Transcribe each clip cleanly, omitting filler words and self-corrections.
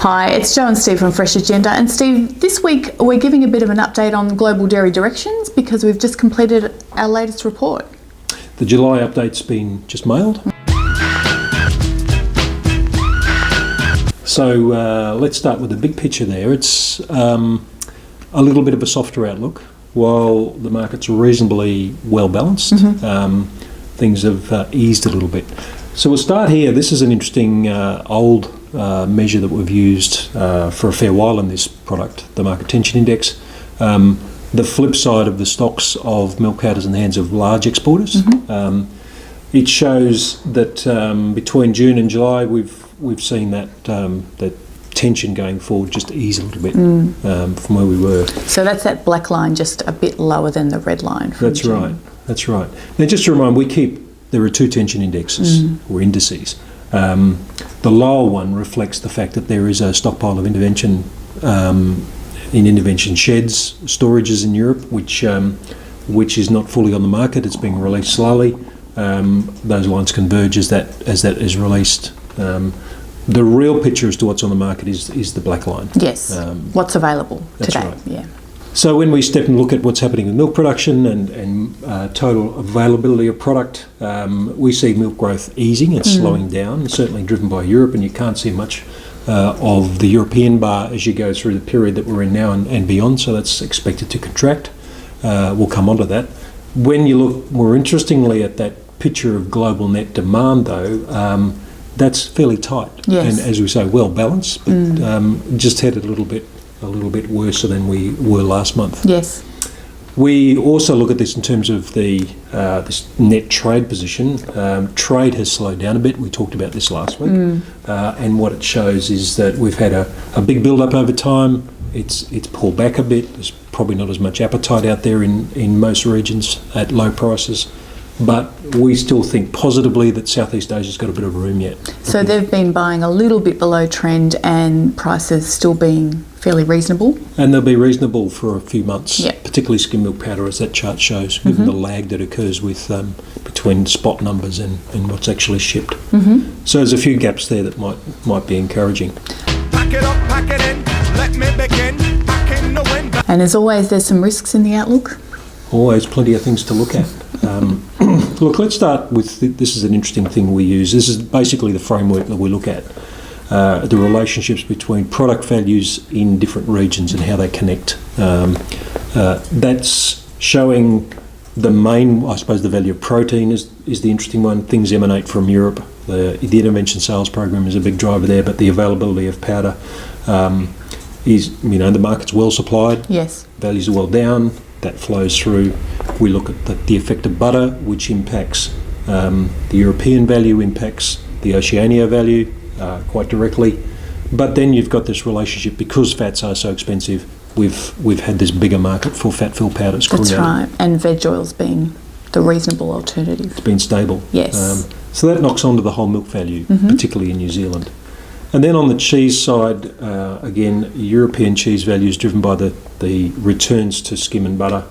Hi, it's Jo and Steve from Freshagenda. And Steve, this week we're giving a bit of an update on global dairy directions because we've just completed our latest report. The July update's been just mailed. So let's start with the big picture there. It's a little bit of a softer outlook. While the market's reasonably well balanced, things have eased a little bit. So we'll start here. This is an interesting old measure that we've used for a fair while in this product, the market tension index. The flip side of the stocks of milk powders in the hands of large exporters. It shows that between June and July we've seen that that tension going forward just ease a little bit from where we were. So that's that black line just a bit lower than the red line from That's June. right. That's right. Now just to remind, there are two tension indexes or indices. The lower one reflects the fact that there is a stockpile of intervention in intervention sheds, storages in Europe, which is not fully on the market. It's being released slowly. Those lines converge as that is released. The real picture as to what's on the market is the black line. Yes, what's available that's today. Right. Yeah. So when we step and look at what's happening with milk production and total availability of product, we see milk growth easing and slowing down, certainly driven by Europe, and you can't see much of the European bar as you go through the period that we're in now and beyond, so that's expected to contract. We'll come on to that. When you look more interestingly at that picture of global net demand, though, that's fairly tight, Yes. and as we say, well balanced, but just headed a little bit worse than we were last month. Yes. We also look at this in terms of the this net trade position. Trade has slowed down a bit. We talked about this last week, and what it shows is that we've had a big build-up over time. It's pulled back a bit. There's probably not as much appetite out there in most regions at low prices. But we still think positively that Southeast Asia's got a bit of room yet. So they've been buying a little bit below trend and prices still being fairly reasonable. And they'll be reasonable for a few months, Yep. particularly skim milk powder, as that chart shows, given the lag that occurs with between spot numbers and what's actually shipped. So there's a few gaps there that might be encouraging. Pack it up, pack it in, let me begin. Back in the wind. And as always, there's some risks in the outlook. Always plenty of things to look at. Look, let's start with this is an interesting thing we use. This is basically the framework that we look at, the relationships between product values in different regions and how they connect. That's showing the main, I suppose, the value of protein is the interesting one. Things emanate from Europe. The intervention sales program is a big driver there, but the availability of powder is, the market's well supplied. Yes. Values are well down. That flows through. We look at the effect of butter, which impacts the European value, impacts the Oceania value quite directly. But then you've got this relationship, because fats are so expensive, we've had this bigger market for fat-filled powders. That's right. And veg oils being the reasonable alternative. It's been stable. Yes. So that knocks onto the whole milk value, particularly in New Zealand. And then on the cheese side, again, European cheese value is driven by the returns to skim and butter.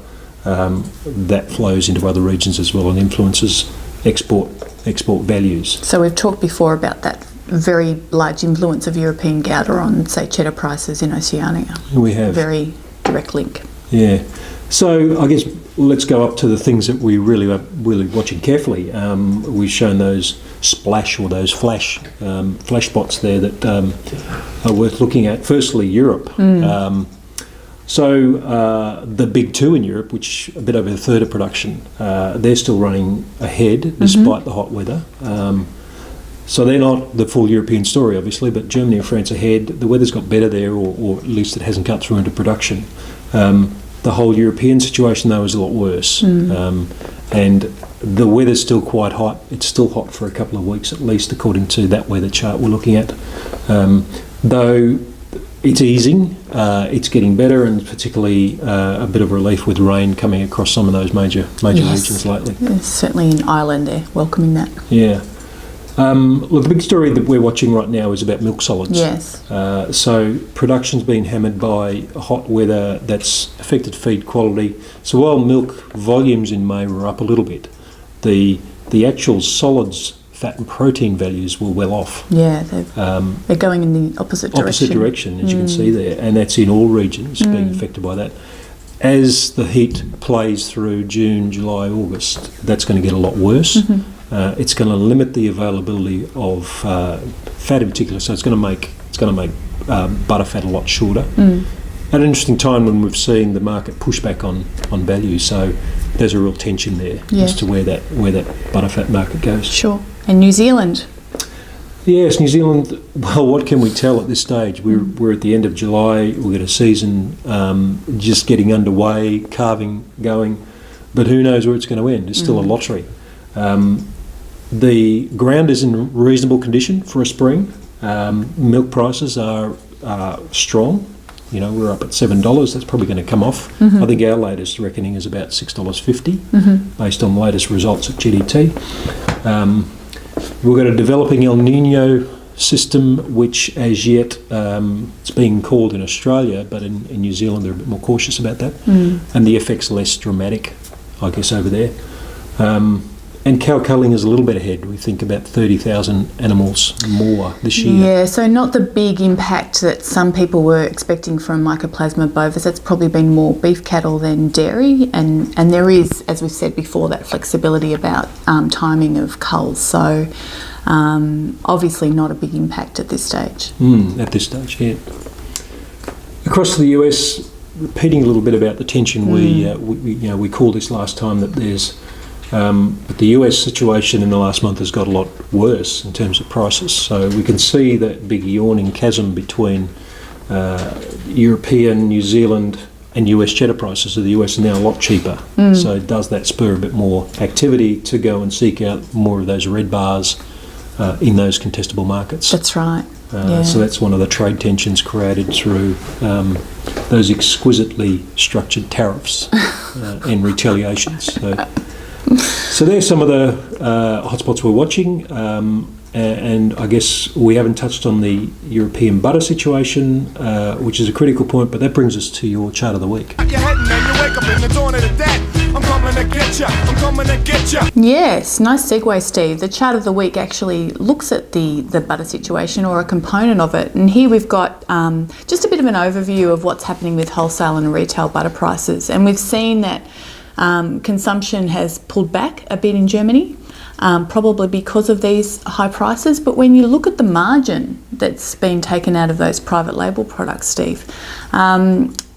That flows into other regions as well and influences export values. So we've talked before about that very large influence of European Gouda on, say, cheddar prices in Oceania. We have. Very direct link. Yeah. So I guess let's go up to the things that we really are watching carefully. We've shown those splash or those flash spots there that are worth looking at. Firstly, Europe. So the big two in Europe, which a bit over a third of production, they're still running ahead despite the hot weather. So they're not the full European story, obviously, but Germany and France ahead. The weather's got better there, or at least it hasn't cut through into production. The whole European situation, though, is a lot worse. And the weather's still quite hot. It's still hot for a couple of weeks at least, according to that weather chart we're looking at. Though it's easing, it's getting better, and particularly a bit of relief with rain coming across some of those major regions lately. Yes, certainly in Ireland they're welcoming that. Yeah. Look, the big story that we're watching right now is about milk solids. Yes. So production's been hammered by hot weather that's affected feed quality. So while milk volumes in May were up a little bit, the actual solids fat and protein values were well off. Yeah, they're going in the opposite direction. Opposite direction, as you can see there, and that's in all regions being affected by that. As the heat plays through June, July, August, that's going to get a lot worse. It's going to limit the availability of fat in particular, so it's going to make butterfat a lot shorter. At an interesting time when we've seen the market push back on value, so there's a real tension there as to where that butterfat market goes. Sure. And New Zealand. Yes, New Zealand, well, what can we tell at this stage? We're at the end of July, we've got a season just getting underway, calving going, but who knows where it's going to end? It's still a lottery. The ground is in reasonable condition for a spring. Milk prices are strong. You know, we're up at $7. That's probably going to come off. I think our latest reckoning is about $6.50 based on the latest results at GDT. We've got a developing El Nino system, which as yet it's being called in Australia, but in New Zealand they're a bit more cautious about that. And the effect's less dramatic, I guess, over there. And cow culling is a little bit ahead. We think about 30,000 animals more this year. Yeah, so not the big impact that some people were expecting from Mycoplasma bovis. It's probably been more beef cattle than dairy, and there is, as we've said before, that flexibility about timing of culls. So obviously not a big impact at this stage. At this stage, yeah. Across to the US, repeating a little bit about the tension, we called this last time that there's. But the US situation in the last month has got a lot worse in terms of prices. So we can see that big yawning chasm between European, New Zealand and US cheddar prices. So the US are now a lot cheaper. So does that spur a bit more activity to go and seek out more of those red bars in those contestable markets? That's right. So that's one of the trade tensions created through those exquisitely structured tariffs and retaliations. So there's some of the hotspots we're watching, and I guess we haven't touched on the European butter situation, which is a critical point, but that brings us to your chart of the week. Yes, nice segue, Steve. The chart of the week actually looks at the butter situation, or a component of it, and here we've got just a bit of an overview of what's happening with wholesale and retail butter prices, and we've seen that consumption has pulled back a bit in Germany, probably because of these high prices. But when you look at the margin that's been taken out of those private label products, Steve,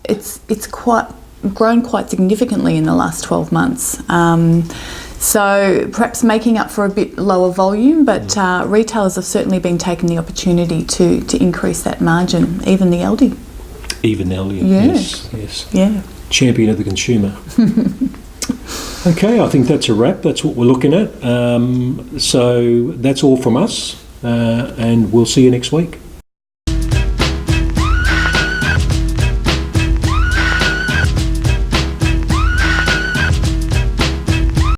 it's grown quite significantly in the last 12 months. So perhaps making up for a bit lower volume, but retailers have certainly been taking the opportunity to increase that margin, even the Aldi. Even the Aldi, yes. Yeah. Champion of the consumer. Okay, I think that's a wrap. That's what we're looking at. So that's all from us, and we'll see you next week.